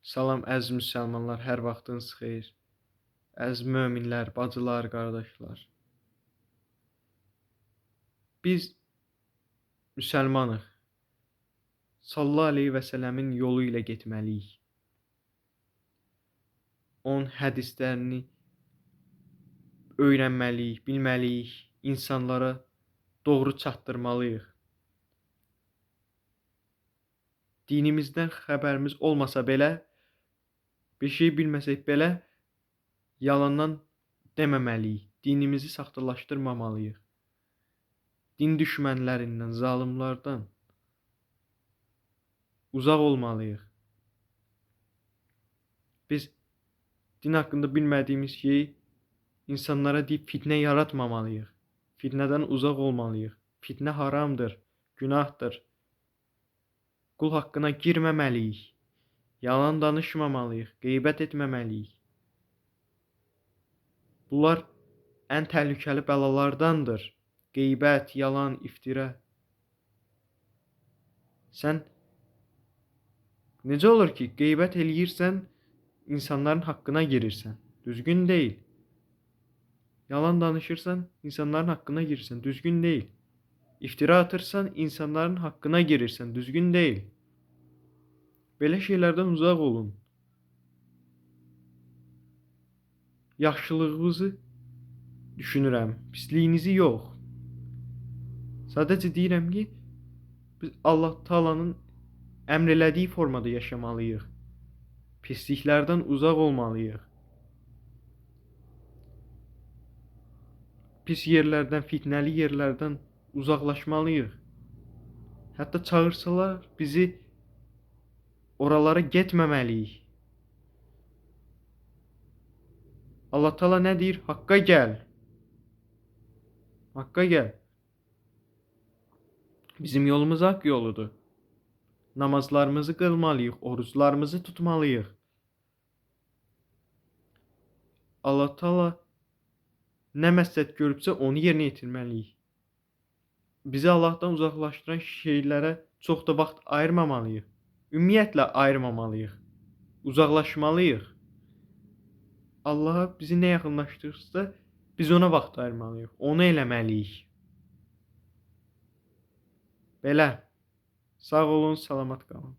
Salam əziz müsəlmanlar, hər vaxtınız xeyir. Əziz möminlər, bacılar, qardaşlar. Biz müsəlmanıq. Sallallahu əleyhi və səlləmin yolu ilə getməliyik. Onun hədislərini öyrənməliyik, bilməliyik, insanlara doğru çatdırmalıyıq. Dinimizdən xəbərimiz olmasa belə, bir şey bilməsək belə, yalandan deməməliyik. Dinimizi saxtalaşdırmamalıyıq. Din düşmənlərindən, zalımlardan uzaq olmalıyıq. Biz din haqqında bilmədiyimiz şeyi insanlara deyib fitnə yaratmamalıyıq. Fitnədən uzaq olmalıyıq. Fitnə haramdır, günahdır. Qul haqqına girməməliyik. Yalan danışmamalıyıq, qeybət etməməliyik. Bunlar ən təhlükəli bəlalardandır. Qeybət, yalan, iftirə. Sən necə olur ki, qeybət eləyirsən, insanların haqqına girirsən. Düzgün deyil. Yalan danışırsan, insanların haqqına girirsən. Düzgün deyil. İftira atırsan, insanların haqqına girirsən. Düzgün deyil. Belə şeylərdən uzaq olun. Yaxşılığınızı düşünürəm, pisliyinizi yox. Sadəcə deyirəm ki, biz Allah Taala'nın əmr elədiyi formada yaşamalıyıq. Pisliklərdən uzaq olmalıyıq. Pis yerlərdən, fitnəli yerlərdən uzaqlaşmalıyıq. Hətta çağırsalar bizi oralara getməməliyik. Allah Taala nə deyir? Haqqa gəl. Haqqa gəl. Bizim yolumuz haqq yoludur. Namazlarımızı qılmalıyıq, oruclarımızı tutmalıyıq. Allah Taala nə məsləhət görübsə onu yerinə yetirməliyik. Bizi Allahdan uzaqlaşdıran şeylərə çox da vaxt ayırmamalıyıq. Ümumiyyətlə ayırmamalıyıq. Uzaqlaşmalıyıq. Allaha bizi nə yaxınlaşdırırsa, biz ona vaxt ayırmalıyıq. Onu eləməliyik. Belə. Sağ olun, salamat qalın.